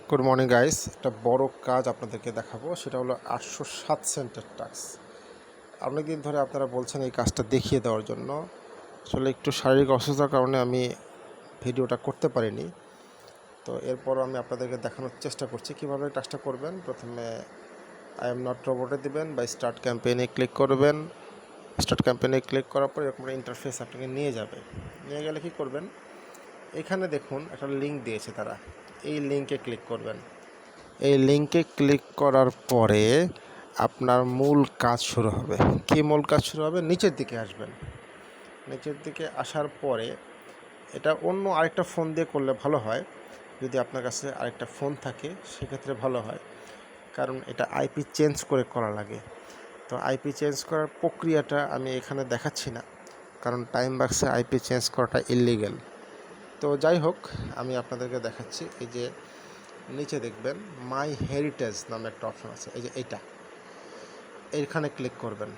Good morning guys, একটা বড় কাজ আপনাদেরকে দেখাবো। সেটা হলো 807 সেন্টের টাস্ক। অনেকদিন ধরে আপনারা বলছেন এই কাজটা দেখিয়ে দেওয়ার জন্য। আসলে একটু শারীরিক অসুস্থতার কারণে আমি ভিডিওটা করতে পারিনি। তো এরপরও আমি আপনাদেরকে দেখানোর চেষ্টা করছি কীভাবে কাজটা করবেন। প্রথমে আই এম নট রোবটে দিবেন বা স্টার্ট ক্যাম্পেইনে ক্লিক করবেন। স্টার্ট ক্যাম্পেইনে ক্লিক করার পর এরকম ইন্টারফেস আপনাকে নিয়ে যাবে। নিয়ে গেলে কী করবেন, এখানে দেখুন একটা লিঙ্ক দিয়েছে তারা, এই লিঙ্কে ক্লিক করবেন। এই লিঙ্কে ক্লিক করার পরে আপনার মূল কাজ শুরু হবে। কী মূল কাজ শুরু হবে? নিচের দিকে আসবেন। নিচের দিকে আসার পরে এটা অন্য আরেকটা ফোন দিয়ে করলে ভালো হয়। যদি আপনার কাছে আরেকটা ফোন থাকে সেক্ষেত্রে ভালো হয়, কারণ এটা আইপি চেঞ্জ করে করা লাগে। তো আইপি চেঞ্জ করার প্রক্রিয়াটা আমি এখানে দেখাচ্ছি না, কারণ টাইম বাক্সে আইপি চেঞ্জ করাটা ইললিগ্যাল। তো যাই হোক, আমি আপনাদেরকে দেখাচ্ছি। এই যে নিচে দেখবেন মাই হেরিটেজ নামে একটা অপশন আছে, এই যে এইখানে ক্লিক করবেন।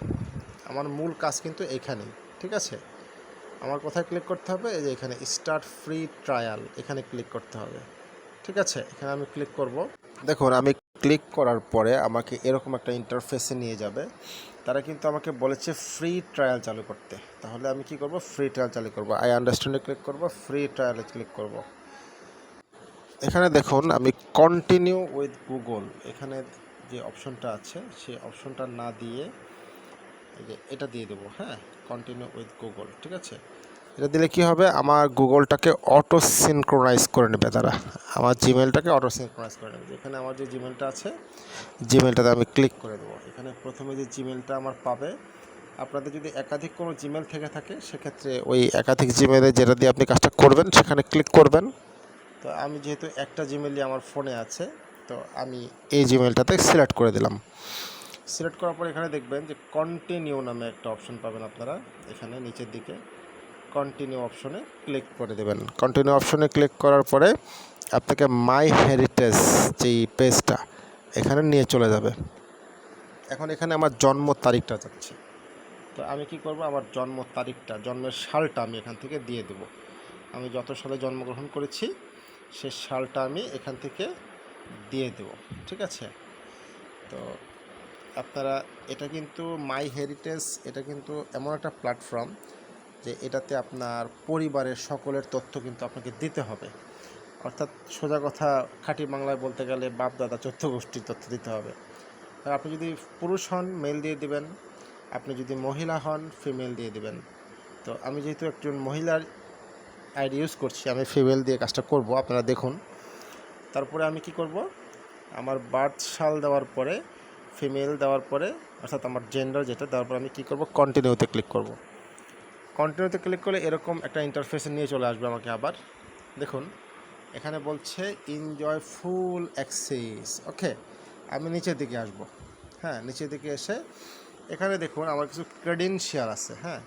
আমার মূল কাজ কিন্তু এইখানেই, ঠিক আছে। আমার কোথায় ক্লিক করতে হবে? এই যে এখানে স্টার্ট ফ্রি ট্রায়াল, এখানে ক্লিক করতে হবে, ঠিক আছে। এখানে আমি ক্লিক করব। দেখুন, আমি ক্লিক করার পরে আমাকে এরকম একটা ইন্টারফেসে নিয়ে যাবে। তারা কিন্তু আমাকে বলেছে ফ্রি ট্রায়াল চালু করতে। তাহলে আমি কি করব? ফ্রি ট্রায়াল চালু করব। আই আন্ডারস্ট্যান্ডে ক্লিক করব, ফ্রি ট্রায়ালে ক্লিক করব। এখানে দেখুন আমি কন্টিনিউ উইথ গুগল, এখানে যে অপশনটা আছে সেই অপশনটা না দিয়ে এই যে এটা দিয়ে দেবো। হ্যাঁ, কন্টিনিউ উইথ গুগল, ঠিক আছে। এটা দিলে কি হবে? আমার গুগলটাকে অটো সিনক্রোনাইজ করে নেবে তারা, আমার জিমেলটাকে অটো সিনক্রোনাইজ করে নেবে। এখানে আমার যে জিমেলটা আছে, জিমেলটাতে আমি ক্লিক করে দেবো। এখানে প্রথমে যে জিমেলটা আমার পাবে, আপনাদের যদি একাধিক কোনো জিমেল থেকে থাকে সেক্ষেত্রে ওই একাধিক জিমেলে যেটা দিয়ে আপনি কাজটা করবেন সেখানে ক্লিক করবেন। তো আমি যেহেতু একটা জিমেলই আমার ফোনে আছে, তো আমি এই জিমেলটাতে সিলেক্ট করে দিলাম। সিলেক্ট করার পর এখানে দেখবেন যে কন্টিনিউ নামে একটা অপশন পাবেন আপনারা। এখানে নিচের দিকে কন্টিনিউ অপশনে ক্লিক করে দেবেন। কন্টিনিউ অপশনে ক্লিক করার পরে আপনাকে মাই হেরিটেজ যেই পেজটা, এখানে নিয়ে চলে যাবে। এখন এখানে আমার জন্ম তারিখটা যাচ্ছে। তো আমি কি করব? আমার জন্ম তারিখটা, জন্মের সালটা আমি এখান থেকে দিয়ে দেব। আমি যত সালে জন্মগ্রহণ করেছি সে সালটা আমি এখান থেকে দিয়ে দেব, ঠিক আছে। তো আপনারা, এটা কিন্তু মাই হেরিটেজ, এটা কিন্তু এমন একটা প্ল্যাটফর্ম যে এটাতে আপনার পরিবারের সকলের তথ্য কিন্তু আপনাকে দিতে হবে। অর্থাৎ সোজা কথা, খাঁটি বাংলায় বলতে গেলে বাপ দাদা চৌদ্দ গোষ্ঠীর তথ্য দিতে হবে। আর আপনি যদি পুরুষ হন মেল দিয়ে দিবেন, আপনি যদি মহিলা হন ফিমেল দিয়ে দিবেন। তো আমি যেহেতু একজন মহিলার আইডি ইউজ করছি, আমি ফিমেল দিয়ে কাজটা করব, আপনারা দেখুন। তারপরে আমি কি করব? আমার বার্থ সাল দেওয়ার পরে, ফিমেল দেওয়ার পরে, অর্থাৎ আমার জেন্ডার যেটা দেওয়ার পরে আমি কি করব? কন্টিনিউতে ক্লিক করব। কন্টিনিউতে ক্লিক করলে এরকম একটা ইন্টারফেসে নিয়ে চলে আসবে আমাকে আবার। দেখুন এখানে বলছে এনজয় ফুল অ্যাক্সেস। ওকে, আমি নিচের দিকে আসব। হ্যাঁ, নিচের দিকে এসে এখানে দেখুন আমার কিছু ক্রেডেনশিয়াল আছে। হ্যাঁ,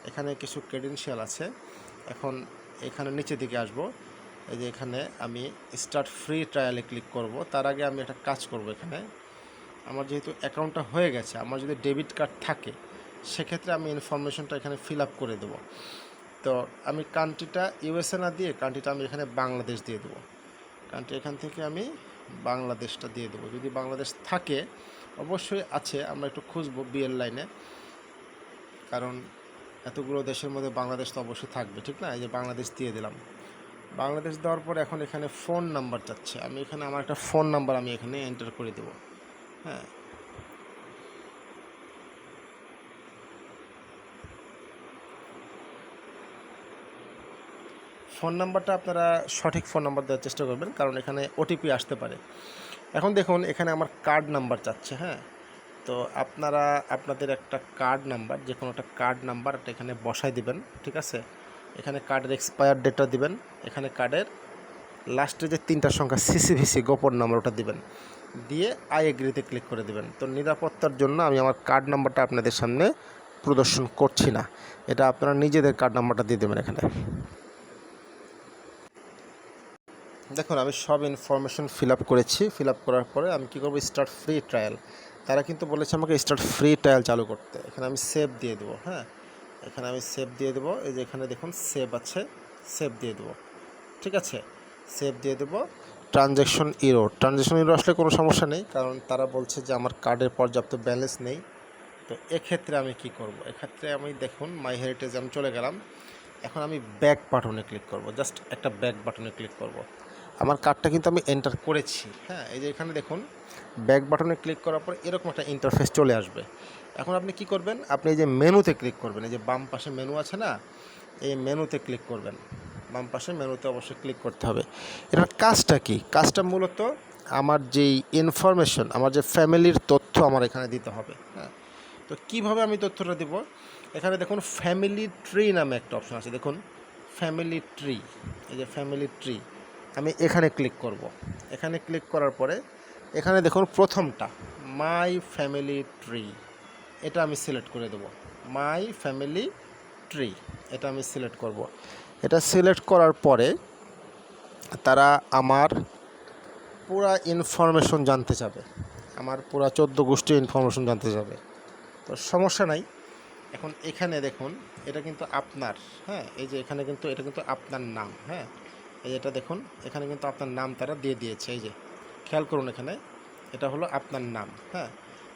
এখানে কিছু ক্রেডেনশিয়াল আছে। এখন এখানে নিচের দিকে আসব। এই যে এখানে আমি স্টার্ট ফ্রি ট্রায়ালে ক্লিক করব। তার আগে আমি একটা কাজ করব। এখানে আমার যেহেতু অ্যাকাউন্টটা হয়ে গেছে, আমার যদি ডেবিট কার্ড থাকে সেক্ষেত্রে আমি ইনফরমেশনটা এখানে ফিল আপ করে দেবো। তো আমি কান্ট্রিটা ইউএসএ না দিয়ে কান্ট্রিটা আমি এখানে বাংলাদেশ দিয়ে দেবো। কান্ট্রি এখান থেকে আমি বাংলাদেশটা দিয়ে দেবো। যদি বাংলাদেশ থাকে, অবশ্যই আছে, আমরা একটু খুঁজবো বিএল লাইনে, কারণ এতগুলো দেশের মধ্যে বাংলাদেশ তো অবশ্যই থাকবে, ঠিক না। এই যে বাংলাদেশ দিয়ে দিলাম। বাংলাদেশ দেওয়ার পর এখন এখানে ফোন নাম্বার চাচ্ছে। আমি এখানে আমার একটা ফোন নাম্বার আমি এখানে এন্টার করে দেবো। হ্যাঁ, ফোন নাম্বারটা আপনারা সঠিক ফোন নাম্বার দেওয়ার চেষ্টা করবেন, কারণ এখানে ওটিপি আসতে পারে। এখন দেখুন এখানে আমার কার্ড নাম্বার চাচ্ছে। হ্যাঁ, তো আপনারা আপনাদের একটা কার্ড নাম্বার, যে কোনো একটা কার্ড নাম্বার এখানে বসাই দিবেন, ঠিক আছে। এখানে কার্ডের এক্সপায়ার ডেটটা দিবেন। এখানে কার্ডের লাস্টে যে 3টা সংখ্যা সিসিভিসি গোপন নাম্বার, ওটা দিবেন। দিয়ে আই এগ্রিতে ক্লিক করে দিবেন। তো নিরাপত্তার জন্য আমি আমার কার্ড নাম্বারটা আপনাদের সামনে প্রদর্শন করছি না, এটা আপনারা নিজেদের কার্ড নাম্বারটা দিয়ে দেবেন এখানে। দেখুন আমি সব ইনফরমেশন ফিল আপ করেছি। ফিল আপ করার পরে আমি কী করবো? Start free trial. তারা কিন্তু বলেছে আমাকে স্টার্ট ফ্রি ট্রায়াল চালু করতে। এখানে আমি সেভ দিয়ে দেবো। হ্যাঁ, এখানে আমি সেভ দিয়ে দেবো। এই যে এখানে দেখুন সেভ আছে, সেভ দিয়ে দেবো, ঠিক আছে। সেভ দিয়ে দেবো। ট্রানজ্যাকশন ইরো আসলে কোনো সমস্যা নেই, কারণ তারা বলছে যে আমার কার্ডের পর্যাপ্ত ব্যালেন্স নেই। তো এক্ষেত্রে আমি কি করব? এক্ষেত্রে আমি দেখুন মাই হেরিটেজে আমি চলে গেলাম। এখন আমি ব্যাক বাটনে ক্লিক করব, জাস্ট একটা ব্যাক বাটনে ক্লিক করব। আমার কার্ডটা কিন্তু আমি এন্টার করেছি, হ্যাঁ। এই যে এখানে দেখুন ব্যাক বাটনে ক্লিক করার পর এরকম একটা ইন্টারফেস চলে আসবে। এখন আপনি কি করবেন? আপনি এই যে মেনুতে ক্লিক করবেন, এই যে বাম পাশে মেনু আছে না, এই মেনুতে ক্লিক করবেন। বাম পাশে মেনুতে অবশ্যই ক্লিক করতে হবে। এটার কাজটা কি? কাজটা মূলত আমার যেই ইনফরমেশন, আমার যে ফ্যামিলির তথ্য আমার এখানে দিতে হবে, হ্যাঁ। তো কীভাবে আমি তথ্যটা দেব? এখানে দেখুন ফ্যামিলি ট্রি নামে একটা অপশন আছে, দেখুন ফ্যামিলি ট্রি, এই যে ফ্যামিলি ট্রি, আমি এখানে ক্লিক করব। এখানে ক্লিক করার পরে এখানে দেখুন প্রথমটা মাই ফ্যামিলি ট্রি, এটা আমি সিলেক্ট করে দেব। মাই ফ্যামিলি ট্রি, এটা আমি সিলেক্ট করব। এটা সিলেক্ট করার পরে তারা আমার পুরা ইনফরমেশন জানতে চাবে, আমার পুরা 14 গোষ্ঠীর ইনফরমেশন জানতে চাবে। তো সমস্যা নাই। এখন এখানে দেখুন এটা কিন্তু আপনার, হ্যাঁ, এই যে এখানে কিন্তু এটা কিন্তু আপনার নাম, হ্যাঁ, এই যে এটা দেখুন এখানে কিন্তু আপনার নাম তারা দিয়ে দিয়েছে। এই যে খেয়াল করুন এখানে এটা হলো আপনার নাম, হ্যাঁ।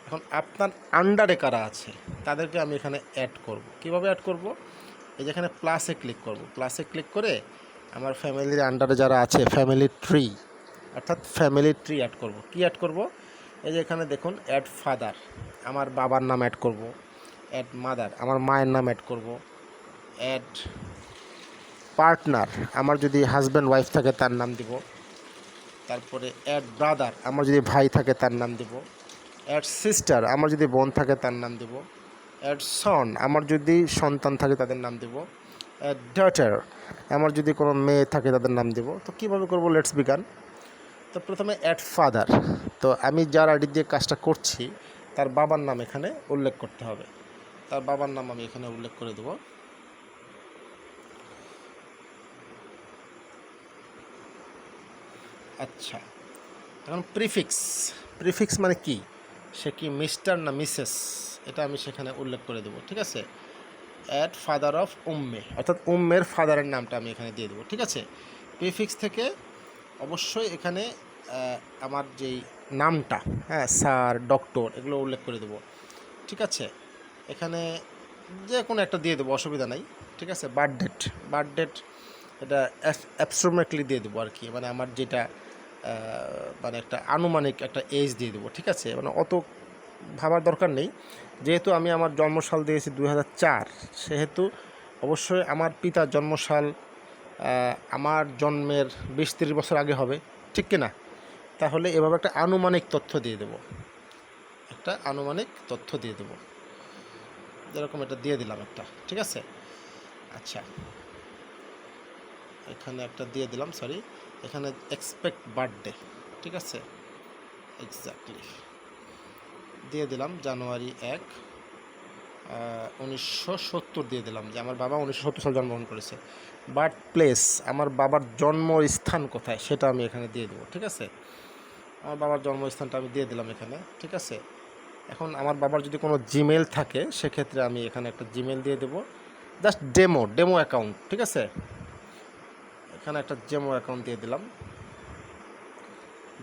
এখন আপনার আন্ডারে কারা আছে তাদেরকে আমি এখানে অ্যাড করব। কিভাবে অ্যাড করব? এই যে এখানে প্লাসে ক্লিক করব। প্লাসে ক্লিক করে আমার ফ্যামিলির আন্ডারে যারা আছে ফ্যামিলি ট্রি, অর্থাৎ ফ্যামিলি ট্রি অ্যাড করব। কি অ্যাড করব? এই যে এখানে দেখুন অ্যাড ফাদার, আমার বাবার নাম অ্যাড করব। অ্যাড মাদার, আমার মায়ের নাম অ্যাড করব। অ্যাড পার্টনার, আমার যদি হাজব্যান্ড ওয়াইফ থাকে তার নাম দিব। তারপরে অ্যাড ব্রাদার, আমার যদি ভাই থাকে তার নাম দিব। অ্যাড সিস্টার, আমার যদি বোন থাকে তার নাম দিব। অ্যাড সন, আমার যদি সন্তান থাকে তাদের নাম দিব। অ্যাড ডটার, আমার যদি কোনো মেয়ে থাকে তাদের নাম দিব। তো কীভাবে করব? Let's began. তো প্রথমে অ্যাড ফাদার, তো আমি যার আইডি দিয়ে কাজটা করছি তার বাবার নাম এখানে উল্লেখ করতে হবে। তার বাবার নাম আমি এখানে উল্লেখ করে দেব। আচ্ছা, এখন প্রিফিক্স মানে কি? সে কি মিস্টার না মিসেস, এটা আমি সেখানে উল্লেখ করে দেবো, ঠিক আছে। অ্যাড ফাদার অফ উম্মে, অর্থাৎ উম্মের ফাদারের নামটা আমি এখানে দিয়ে দেবো, ঠিক আছে। প্রিফিক্স থেকে অবশ্যই এখানে আমার যেই নামটা, হ্যাঁ, স্যার, ডক্টর, এগুলো উল্লেখ করে দেবো, ঠিক আছে। এখানে যে কোনো একটা দিয়ে দেবো, অসুবিধা নাই, ঠিক আছে। বার্থ ডেট এটা অ্যাবস্ট্রোমেটলি দিয়ে দেবো আর কি, মানে আমার যেটা মানে একটা আনুমানিক একটা এজ দিয়ে দেবো, ঠিক আছে। মানে অত ভাবার দরকার নেই, যেহেতু আমি আমার জন্মসাল দিয়েছি 2004, সেহেতু অবশ্যই আমার পিতার জন্মসাল আমার জন্মের 20-30 বছর আগে হবে, ঠিক কিনা? তাহলে এভাবে একটা আনুমানিক তথ্য দিয়ে দেবো, যেরকম এটা দিয়ে দিলাম একটা, ঠিক আছে। আচ্ছা, এখানে একটা দিয়ে দিলাম, সরি, এখানে এক্সপেক্ট বার্থডে, ঠিক আছে, এক্স্যাক্টলি দিয়ে দিলাম জানুয়ারি 1, 1970 দিয়ে দিলাম, যে আমার বাবা 1970 সাল জন্মগ্রহণ করেছে। বার্থ প্লেস, আমার বাবার জন্মস্থান কোথায় সেটা আমি এখানে দিয়ে দেবো, ঠিক আছে। আমার বাবার জন্মস্থানটা আমি দিয়ে দিলাম এখানে, ঠিক আছে। এখন আমার বাবার যদি কোনো জিমেল থাকে সেক্ষেত্রে আমি এখানে একটা জিমেল দিয়ে দেবো, জাস্ট ডেমো অ্যাকাউন্ট, ঠিক আছে। এখানে একটা ডেমো অ্যাকাউন্ট দিয়ে দিলাম।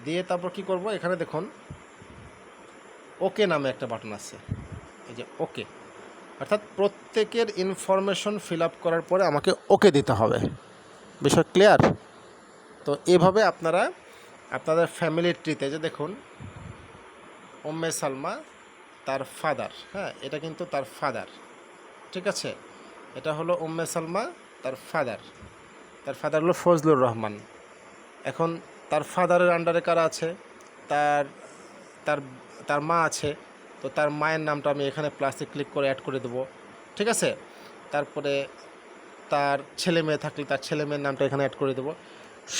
দিয়ে তারপর কি করব? এখানে দেখুন ওকে নামে একটা বাটন আছে, এই যে ওকে, অর্থাৎ প্রত্যেকের ইনফরমেশন ফিল আপ করার পরে আমাকে ওকে দিতে হবে। বিষয় ক্লিয়ার? তো এভাবে আপনারা আপনাদের ফ্যামিলি ট্রিতে, যে দেখুন উম্মে সালমা, তার ফাদার, হ্যাঁ, এটা কিন্তু তার ফাদার, ঠিক আছে। এটা হলো উম্মে সালমা, তার ফাদার হলো ফজলুর রহমান। এখন তার ফাদারের আন্ডারে কারা আছে? তার তার তার মা আছে, তো তার মায়ের নামটা আমি এখানে প্লাসে ক্লিক করে অ্যাড করে দেবো, ঠিক আছে। তারপরে তার ছেলে মেয়ে থাকলে তার ছেলে মেয়ের নামটা এখানে অ্যাড করে দেবো।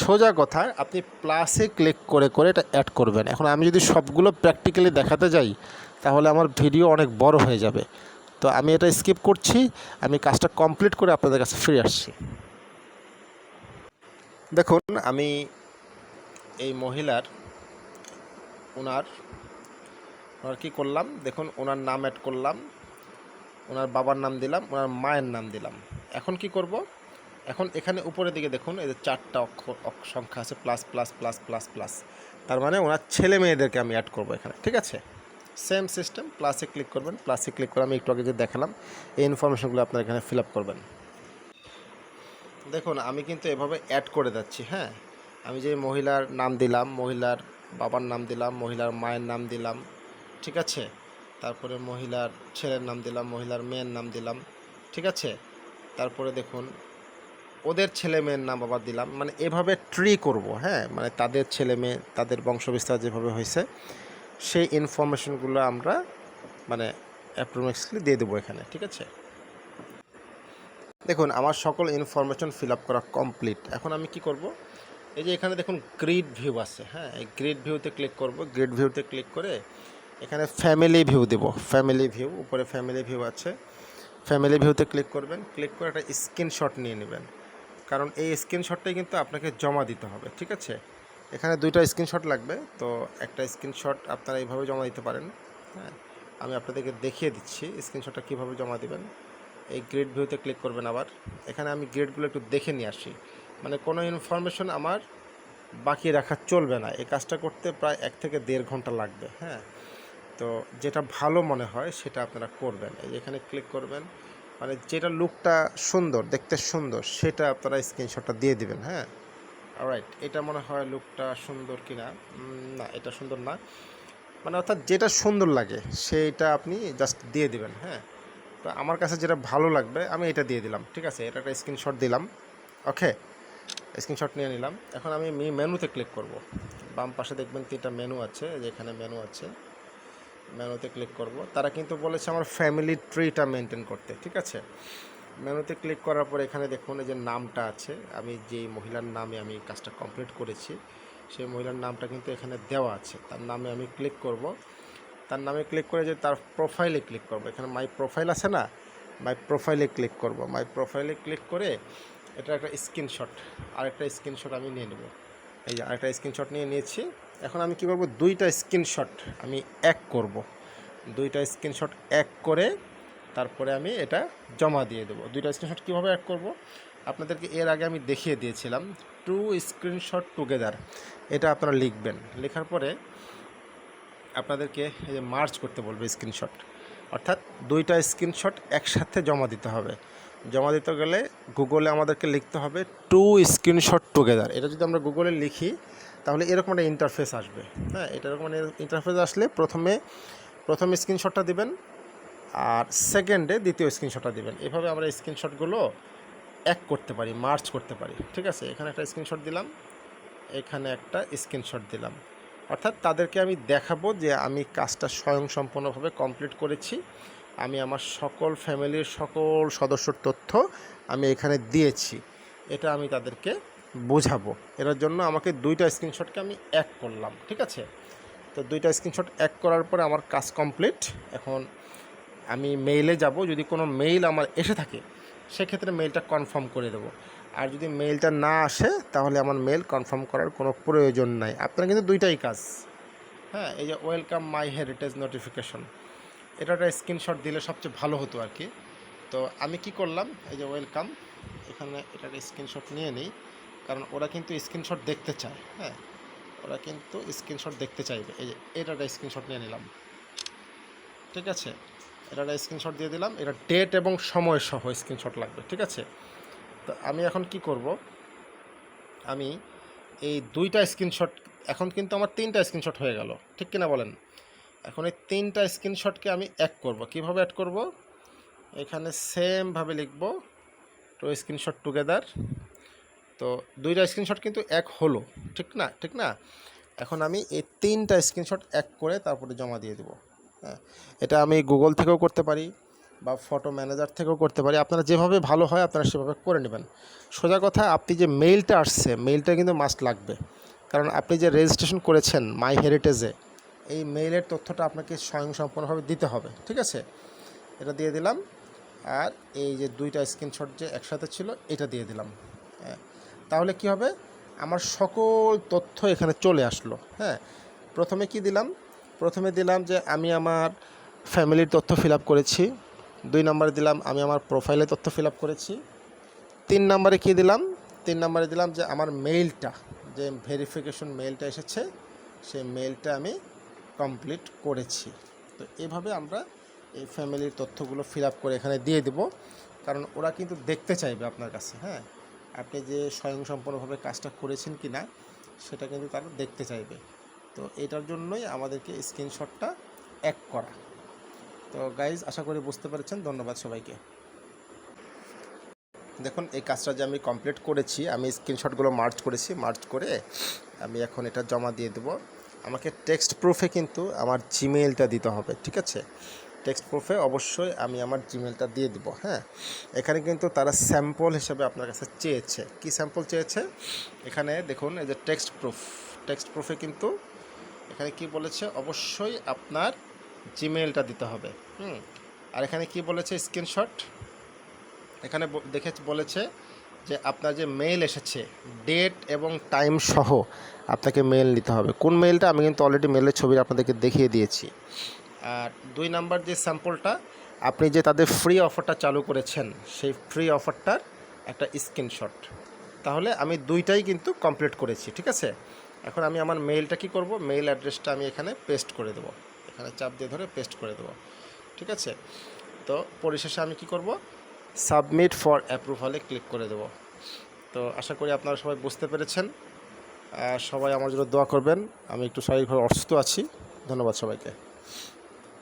সোজা কথা, আপনি প্লাসে ক্লিক করে করে এটা অ্যাড করবেন। এখন আমি যদি সবগুলো প্র্যাকটিক্যালি দেখাতে যাই তাহলে আমার ভিডিও অনেক বড় হয়ে যাবে, তো আমি এটা স্কিপ করছি। আমি কাজটা কমপ্লিট করে আপনাদের কাছে ফিরে আসছি। দেখুন আমি এই মহিলার ওনার কী করলাম, দেখুন ওনার নাম অ্যাড করলাম, ওনার বাবার নাম দিলাম, ওনার মায়ের নাম দিলাম। এখন কি করব? এখন এখানে উপরের দিকে দেখুন এই যে 4টা সংখ্যা আছে, plus plus plus plus plus, তার মানে ওনার ছেলে মেয়েদেরকে আমি অ্যাড করবো এখানে। ঠিক আছে, সেম সিস্টেম, প্লাসে ক্লিক করবেন, প্লাসে ক্লিক করে আমি একটু আগে যে দেখালাম এই ইনফরমেশনগুলো আপনার এখানে ফিল আপ করবেন। দেখুন আমি কিন্তু এভাবে অ্যাড করে যাচ্ছি। হ্যাঁ, আমি যে মহিলার নাম দিলাম, মহিলার বাবার নাম দিলাম, মহিলার মায়ের নাম দিলাম, ঠিক আছে, তারপরে মহিলার ছেলের নাম দিলাম, মহিলার মেয়ের নাম দিলাম, ঠিক আছে, তারপরে দেখুন ওদের ছেলে মেয়ের নাম আবার দিলাম, মানে এভাবে ট্রি করব। হ্যাঁ, মানে তাদের ছেলে মেয়ে, তাদের বংশবিস্তার যেভাবে হয়েছে সেই ইনফরমেশনগুলো আমরা মানে অ্যাপ্রক্সিমেটলি দিয়ে দেবো এখানে। ঠিক আছে, দেখুন আমার সকল ইনফরমেশন ফিল আপ করা কমপ্লিট। এখন আমি কি করব, এই যে এখানে দেখুন গ্রিড ভিউ আছে। হ্যাঁ, এই গ্রিড ভিউতে ক্লিক করব। গ্রিড ভিউতে ক্লিক করে এখানে ফ্যামিলি ভিউ দেব। ফ্যামিলি ভিউ, উপরে ফ্যামিলি ভিউ আছে, ফ্যামিলি ভিউতে ক্লিক করবেন। ক্লিক করে একটা স্ক্রিনশট নিয়ে নেবেন, কারণ এই স্ক্রিনশটটাই কিন্তু আপনাকে জমা দিতে হবে। ঠিক আছে, এখানে 2টা স্ক্রিনশট লাগবে, তো একটা স্ক্রিনশট আপনারা এইভাবে জমা দিতে পারেন। হ্যাঁ, আমি আপনাদেরকে দেখিয়ে দিচ্ছি স্ক্রিনশটটা কীভাবে জমা দিবেন। এই গ্রিড ভিউতে ক্লিক করবেন। আবার এখানে আমি গ্রিডগুলো একটু দেখে নিয়ে আসি, মানে কোনো ইনফরমেশন আমার বাকি রাখা চলবে না। এই কাজটা করতে প্রায় 1 থেকে 1.5 ঘন্টা লাগবে। হ্যাঁ, তো যেটা ভালো মনে হয় সেটা আপনারা করবেন। এই এখানে ক্লিক করবেন, মানে যেটা লুকটা সুন্দর, দেখতে সুন্দর, সেটা আপনারা স্ক্রিনশটটা দিয়ে দিবেন। হ্যাঁ, অলরাইট, এটা মনে হয় লুকটা সুন্দর কিনা, না এটা সুন্দর না, মানে অর্থাৎ যেটা সুন্দর লাগে সেইটা আপনি জাস্ট দিয়ে দিবেন। হ্যাঁ, তো আমার কাছে যেটা ভালো লাগবে আমি এটা দিয়ে দিলাম। ঠিক আছে, এটা একটা স্ক্রিনশট দিলাম। ওকে, স্ক্রিনশট নিয়ে নিলাম। এখন আমি মেনুতে ক্লিক করব। বাম পাশে দেখবেন 3টা মেনু আছে, যেখানে মেনু আছে, মেনুতে ক্লিক করব। তারা কিন্তু বলেছে আমার ফ্যামিলি ট্রিটা মেনটেন করতে। ঠিক আছে, মেনুতে ক্লিক করার পর এখানে দেখুন এই যে নামটা আছে, আমি যেই মহিলার নামে আমি কাজটা কমপ্লিট করেছি সেই মহিলার নামটা কিন্তু এখানে দেওয়া আছে। তার নামে আমি ক্লিক করব। তার নামে ক্লিক করে যে তার প্রোফাইলে ক্লিক করব। এখানে মাই প্রোফাইল আছে না, মাই প্রোফাইলে ক্লিক করব। মাই প্রোফাইলে ক্লিক করে এটা একটা স্ক্রিনশট, আরেকটা স্ক্রিনশট আমি নিয়ে নেব। এই যে আরেকটা স্ক্রিনশট নিয়ে নিয়েছি। এখন আমি কী করব, 2টা স্ক্রিনশট আমি এক করব। 2টা স্ক্রিনশট এক করে তারপরে আমি এটা জমা দিয়ে দেবো। 2টা স্ক্রিনশট কীভাবে অ্যাড করব আপনাদেরকে এর আগে আমি দেখিয়ে দিয়েছিলাম। 2 স্ক্রিনশট টুগেদার, এটা আপনারা লিখবেন। লেখার পরে আপনাদেরকে এই যে মার্জ করতে বলবে স্ক্রিনশট, অর্থাৎ 2টা স্ক্রিনশট একসাথে জমা দিতে হবে। জমা দিতে গেলে গুগলে আমাদেরকে লিখতে হবে 2 স্ক্রিনশট টুগেদার। এটা যদি আমরা গুগলে লিখি তাহলে এরকম একটা ইন্টারফেস আসবে। হ্যাঁ, এটা এরকম ইন্টারফেস আসলে প্রথমে স্ক্রিনশটটা দিবেন, আর সেকেন্ডে দ্বিতীয় স্ক্রিনশটটা দিবেন। এভাবে আমরা স্ক্রিনশটগুলো এক করতে পারি, মার্জ করতে পারি। ঠিক আছে, এখানে একটা স্ক্রিনশট দিলাম, এখানে একটা স্ক্রিনশট দিলাম, অর্থাৎ তাদেরকে আমি দেখাবো যে আমি কাজটা স্বয়ংসম্পূর্ণভাবে কমপ্লিট করেছি। আমি আমার সকল ফ্যামিলির সকল সদস্যর তথ্য আমি এখানে দিয়েছি, এটা আমি তাদেরকে বোঝাবো। এটার জন্য আমাকে 2টা স্ক্রিনশটকে আমি এক করলাম। ঠিক আছে, তো 2টা স্ক্রিনশট এক করার পরে আমার কাজ কমপ্লিট। এখন আমি মেইলে যাব, যদি কোনো মেইল আমার এসে থাকে সেক্ষেত্রে মেইলটা কনফার্ম করে দেবো, আর যদি মেইলটা না আসে তাহলে আমার মেইল কনফার্ম করার কোনো প্রয়োজন নাই। আপনারা কিন্তু 2টাই কাজ। হ্যাঁ, এই যে ওয়েলকাম মাই হেরিটেজ নোটিফিকেশন, এটা একটা স্ক্রিনশট দিলে সবচেয়ে ভালো হতো আর কি। তো আমি কি করলাম, এই যে ওয়েলকাম, এখানে এটা একটা স্ক্রিনশট নিয়ে নিই, কারণ ওরা কিন্তু স্ক্রিনশট দেখতে চায়। হ্যাঁ, ওরা কিন্তু স্ক্রিনশট দেখতে চাইবে। এই যে এটা একটা স্ক্রিনশট নিয়ে নিলাম। ঠিক আছে, এটা একটা স্ক্রিনশট দিয়ে দিলাম। এটা ডেট এবং সময় সহ স্ক্রিনশট লাগবে। ঠিক আছে, তো আমি এখন কি করব, আমি এই 2টা স্ক্রিনশট, এখন কিন্তু আমার 3টা স্ক্রিনশট হয়ে গেল, ঠিক কিনা বলেন। এখন এই 3টা স্ক্রিনশটকে আমি এক করব। কিভাবে অ্যাড করব, এখানে সেমভাবে লিখব 2 স্ক্রিনশট টুগেদার। তো 2টা স্ক্রিনশট কিন্তু এক হলো, ঠিক না। এখন আমি এই 3টা স্ক্রিনশট এক করে তারপরে জমা দিয়ে দেবো। হ্যাঁ, এটা আমি গুগল থেকেও করতে পারি বা ফটো ম্যানেজার থেকেও করতে পারি, আপনারা যেভাবে ভালো হয় আপনারা সেভাবে করে নেবেন। সোজা কথা, আপনি যে মেইলটা আসছে মেইলটা কিন্তু মাস্ট লাগবে, কারণ আপনি যে রেজিস্ট্রেশন করেছেন মাই হেরিটেজে, এই মেইলের তথ্যটা আপনাকে স্বয়ংসম্পূর্ণভাবে দিতে হবে। ঠিক আছে, এটা দিয়ে দিলাম, আর এই যে 2টা স্ক্রিনশট যে একসাথে ছিল এটা দিয়ে দিলাম। হ্যাঁ, তাহলে কি হবে, আমার সকল তথ্য এখানে চলে আসলো। হ্যাঁ, প্রথমে কি দিলাম, প্রথমে দিলাম যে আমি আমার ফ্যামিলির তথ্য ফিল আপ করেছি। 2 নম্বরে দিলাম আমি আমার প্রোফাইলের তথ্য ফিল আপ করেছি। 3 নম্বরে কী দিলাম, 3 নম্বরে দিলাম যে আমার মেইলটা, যে ভেরিফিকেশন মেইলটা এসেছে সেই মেইলটা আমি কমপ্লিট করেছি। তো এভাবে আমরা এই ফ্যামিলির তথ্যগুলো ফিল আপ করে এখানে দিয়ে দেব, কারণ ওরা কিন্তু দেখতে চাইবে আপনার কাছে, হ্যাঁ, আপনি যে স্বয়ংসম্পূর্ণভাবে কাজটা করেছেন কি না সেটা কিন্তু তারা দেখতে চাইবে। তো এটার জন্যই আমাদেরকে স্ক্রিনশটটা অ্যাড করা। তো গাইজ, আশা করি বুঝতে পেরেছেন। ধন্যবাদ সবাইকে। দেখুন এই কাজটা যে আমি কমপ্লিট করেছি, আমি স্ক্রিনশটগুলো মার্চ করেছি, মার্চ করে আমি এখন এটা জমা দিয়ে দেবো। আমাকে টেক্সট প্রুফে কিন্তু আমার জিমেইলটা দিতে হবে, ঠিক আছে? টেক্সট প্রুফে অবশ্যই আমি আমার জিমেইলটা দিয়ে দেবো। হ্যাঁ, এখানে কিন্তু তারা স্যাম্পল হিসেবে আপনার কাছে চেয়েছে। কি স্যাম্পল চেয়েছে? এখানে দেখুন এই যে টেক্সট প্রুফ, টেক্সট প্রুফে কিন্তু এখানে কি বলেছে, অবশ্যই আপনার জিমেইলটা দিতে হবে। আর এখানে কি বলেছে, স্ক্রিনশট এখানে দেখে বলেছে যে আপনার যে মেইল এসেছে ডেট এবং টাইম সহ আপনাকে মেইল নিতে হবে। কোন মেইলটা আমি কিন্তু অলরেডি মেইলের ছবি আপনাদেরকে দেখিয়ে দিয়েছি। আর 2 নাম্বার যে স্যাম্পলটা, আপনি যে তাদের ফ্রি অফারটা চালু করেছেন সেই ফ্রি অফারটার একটা স্ক্রিনশট। তাহলে আমি দুইটাই কিন্তু কমপ্লিট করেছি, ঠিক আছে? এখন আমি আমার মেইলটা কি করব, মেইল অ্যাড্রেসটা আমি এখানে পেস্ট করে দেবো, এখানে চাপ দিয়ে ধরে পেস্ট করে দেবো, ঠিক আছে? তো পরিশেষে আমি কি করব, সাবমিট ফর অ্যাপ্রুভালে ক্লিক করে দেব। তো আশা করি আপনারা সবাই বুঝতে পেরেছেন। সবাই আমার জন্য দোয়া করবেন। আমি একটু শারীরিকভাবে অসুস্থ আছি। ধন্যবাদ সবাইকে।